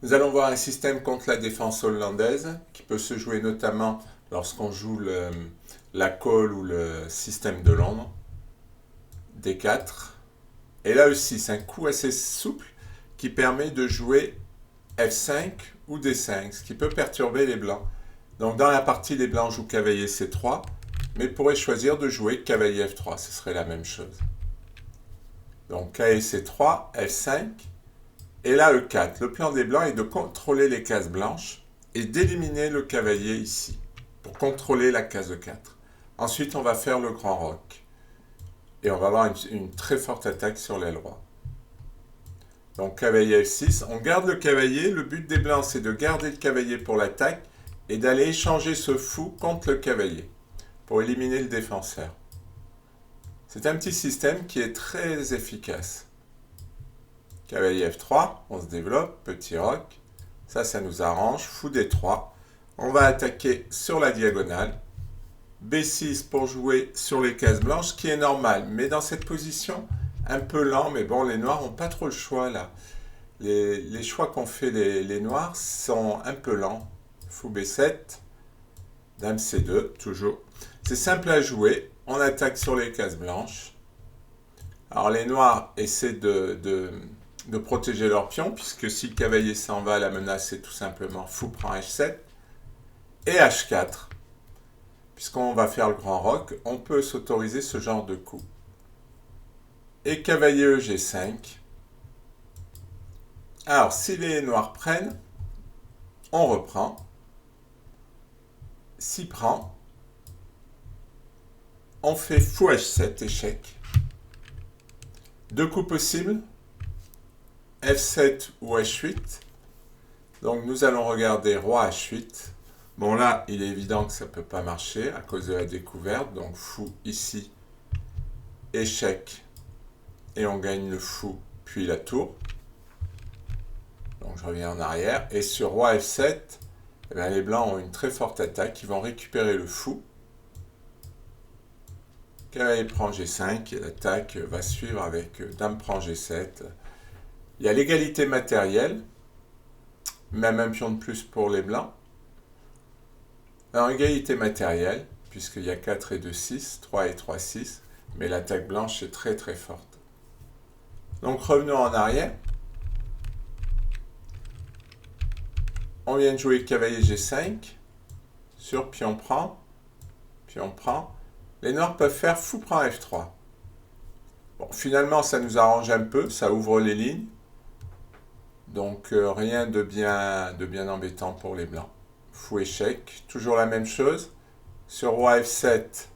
Nous allons voir un système contre la défense hollandaise qui peut se jouer notamment lorsqu'on joue la colle ou le système de Londres. D4. Et là aussi, c'est un coup assez souple qui permet de jouer F5 ou D5, ce qui peut perturber les blancs. Donc dans la partie, les blancs jouent cavalier C3, mais pourraient choisir de jouer cavalier F3, ce serait la même chose. Donc cavalier C3, F5, et là E4. Le plan des blancs est de contrôler les cases blanches et d'éliminer le cavalier ici, pour contrôler la case E4. Ensuite, on va faire le grand roc. Et on va avoir une très forte attaque sur l'aile roi. Donc cavalier F6, on garde le cavalier, le but des blancs c'est de garder le cavalier pour l'attaque et d'aller échanger ce fou contre le cavalier pour éliminer le défenseur. C'est un petit système qui est très efficace. Cavalier F3, on se développe, petit roc, ça nous arrange, fou D3, on va attaquer sur la diagonale, B6 pour jouer sur les cases blanches, ce qui est normal, mais dans cette position, un peu lent, mais bon, les noirs n'ont pas trop le choix là. Les choix qu'ont fait les noirs sont un peu lents. Fou B7, Dame C2, toujours. C'est simple à jouer, on attaque sur les cases blanches. Alors les noirs essaient de protéger leur pion, puisque si le cavalier s'en va, la menace est tout simplement fou prend H7 et H4. Puisqu'on va faire le grand roc, on peut s'autoriser ce genre de coup. Et cavalier G5. Alors, si les noirs prennent, on reprend. Si prend, on fait fou H7, échec. Deux coups possibles, F7 ou H8. Donc nous allons regarder roi H8. Bon là, il est évident que ça ne peut pas marcher à cause de la découverte. Donc fou ici, échec. Et on gagne le fou, puis la tour. Donc je reviens en arrière. Et sur roi F7, eh bien, les blancs ont une très forte attaque. Ils vont récupérer le fou. Cavalier prend G5 et l'attaque va suivre avec dame prend G7. Il y a l'égalité matérielle, même un pion de plus pour les blancs. Alors, égalité matérielle, puisqu'il y a 4 et 2, 6, 3 et 3, 6, mais l'attaque blanche est très très forte. Donc revenons en arrière. On vient de jouer cavalier G5, sur pion prend. Les noirs peuvent faire fou prend F3. Bon, finalement, ça nous arrange un peu, ça ouvre les lignes. Donc rien de bien embêtant pour les blancs. Fou échec, toujours la même chose. Sur roi F7,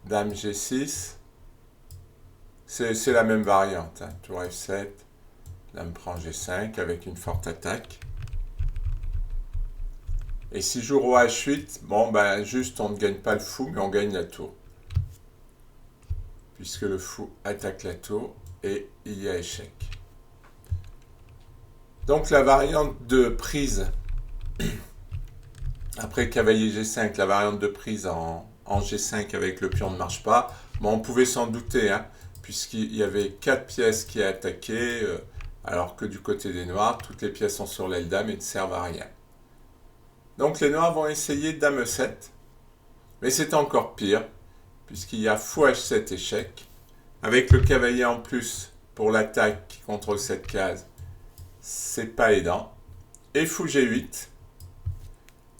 dame G6. C'est la même variante. Hein. Tour F7, dame prend G5 avec une forte attaque. Et si je joue roi H8, bon ben juste on ne gagne pas le fou, mais on gagne la tour. Puisque le fou attaque la tour et il y a échec. Donc la variante de prise, après cavalier G5, la variante de prise en G5 avec le pion ne marche pas, bon, on pouvait s'en douter, hein, puisqu'il y avait 4 pièces qui attaquaient, alors que du côté des noirs, toutes les pièces sont sur l'aile dame et ne servent à rien. Donc les noirs vont essayer dame E7, mais c'est encore pire, puisqu'il y a fou H7 échec, avec le cavalier en plus pour l'attaque qui contrôle cette case, c'est pas aidant. Et fou G8,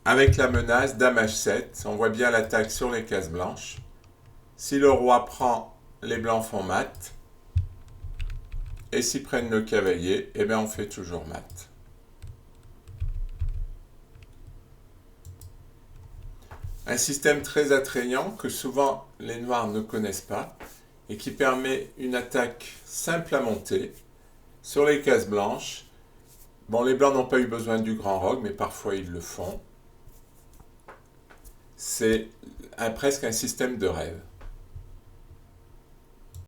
avec la menace dame H7, on voit bien l'attaque sur les cases blanches. Si le roi prend, les blancs font mat. Et s'ils prennent le cavalier, eh bien on fait toujours mat. Un système très attrayant que souvent les noirs ne connaissent pas et qui permet une attaque simple à monter sur les cases blanches. Bon, les blancs n'ont pas eu besoin du grand roc, mais parfois ils le font. C'est presque un système de rêve.